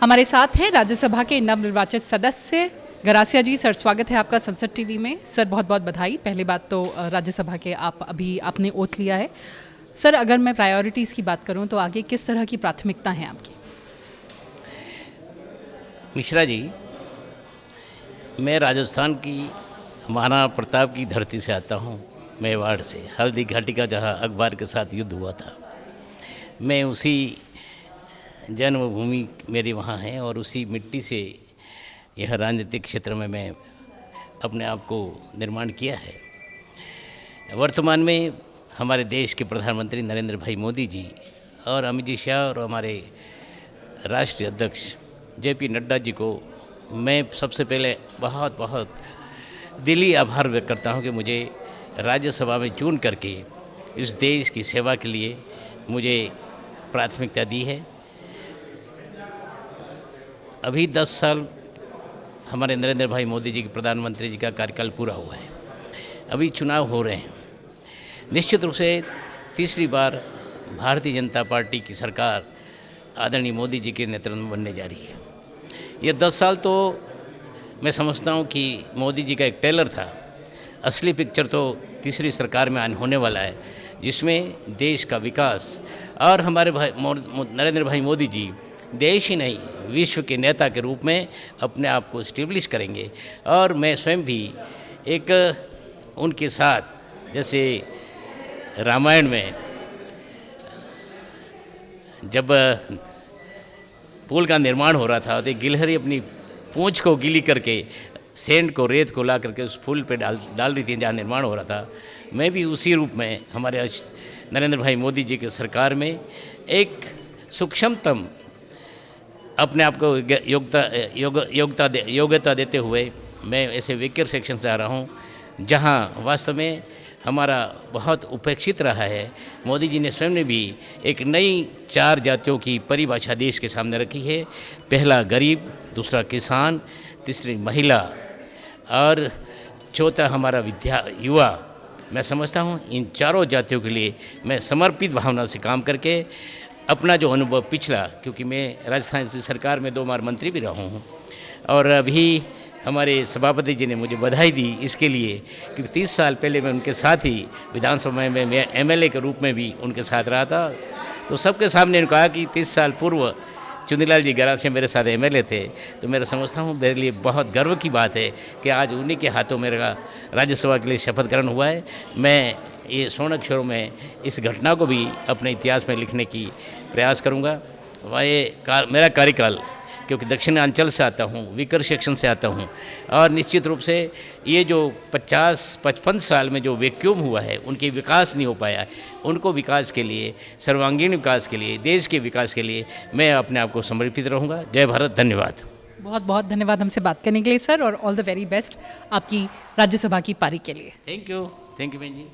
हमारे साथ हैं राज्यसभा के नवनिर्वाचित सदस्य गरासिया जी। सर, स्वागत है आपका संसद टीवी में। सर, बहुत बहुत बधाई। पहली बात तो राज्यसभा के आपने ओथ लिया है। सर, अगर मैं प्रायोरिटीज़ की बात करूं तो आगे किस तरह की प्राथमिकता हैं आपकी? मिश्रा जी, मैं राजस्थान की महाराणा प्रताप की धरती से आता हूँ, मेवाड़ से, हल्दी घाटी का जहाँ अकबर के साथ युद्ध हुआ था। मैं उसी जन्मभूमि मेरी वहाँ है और उसी मिट्टी से यह राजनीतिक क्षेत्र में मैं अपने आप को निर्माण किया है। वर्तमान में हमारे देश के प्रधानमंत्री नरेंद्र भाई मोदी जी और अमित जी शाह और हमारे राष्ट्रीय अध्यक्ष जेपी नड्डा जी को मैं सबसे पहले बहुत बहुत दिली आभार व्यक्त करता हूं कि मुझे राज्यसभा में चुन करके इस देश की सेवा के लिए मुझे प्राथमिकता दी है। अभी 10 साल हमारे नरेंद्र भाई मोदी जी के प्रधानमंत्री जी का कार्यकाल पूरा हुआ है। अभी चुनाव हो रहे हैं। निश्चित रूप से तीसरी बार भारतीय जनता पार्टी की सरकार आदरणीय मोदी जी के नेतृत्व में बनने जा रही है। ये 10 साल तो मैं समझता हूँ कि मोदी जी का एक ट्रेलर था। असली पिक्चर तो तीसरी सरकार में होने वाला है, जिसमें देश का विकास और हमारे भाई नरेंद्र भाई मोदी जी देश ही नहीं विश्व के नेता के रूप में अपने आप को स्टेब्लिश करेंगे। और मैं स्वयं भी एक उनके साथ, जैसे रामायण में जब पुल का निर्माण हो रहा था तो गिलहरी अपनी पूंछ को गीली करके सेंड को, रेत को ला करके उस पुल पे डाल रही थी जहाँ निर्माण हो रहा था। मैं भी उसी रूप में हमारे नरेंद्र भाई मोदी जी की सरकार में एक सूक्ष्मतम अपने आप को योग्यता देते हुए मैं ऐसे वेकर सेक्शन से आ रहा हूँ जहाँ वास्तव में हमारा बहुत उपेक्षित रहा है। मोदी जी ने स्वयं ने भी एक नई 4 जातियों की परिभाषा देश के सामने रखी है। पहला गरीब, दूसरा किसान, तीसरी महिला और चौथा हमारा युवा। मैं समझता हूँ इन चारों जातियों के लिए मैं समर्पित भावना से काम करके अपना जो अनुभव पिछला, क्योंकि मैं राजस्थान की सरकार में 2 बार मंत्री भी रहा हूँ और अभी हमारे सभापति जी ने मुझे बधाई दी इसके लिए, क्योंकि 30 साल पहले मैं उनके साथ ही विधानसभा में मैं एमएलए के रूप में भी उनके साथ रहा था। तो सबके सामने उन्होंने कहा कि 30 साल पूर्व चुनीलाल जी गरासिया मेरे साथ एमएलए थे। तो मैं समझता हूँ मेरे लिए बहुत गर्व की बात है कि आज उन्हीं के हाथों मेरा राज्यसभा के लिए शपथ ग्रहण हुआ है। मैं ये स्वर्ण अक्षरों में इस घटना को भी अपने इतिहास में लिखने की प्रयास करूँगा। मेरा कार्यकाल, क्योंकि दक्षिणांचल से आता हूँ, विकर सेक्शन से आता हूँ, और निश्चित रूप से ये जो 50-55 साल में जो वैक्यूम हुआ है, उनके विकास नहीं हो पाया है, उनको विकास के लिए, सर्वांगीण विकास के लिए, देश के विकास के लिए मैं अपने आप को समर्पित रहूँगा। जय भारत। धन्यवाद। बहुत बहुत धन्यवाद हमसे बात करने के लिए सर, और ऑल द वेरी बेस्ट आपकी राज्यसभा की पारी के लिए। थैंक यू बहन जी।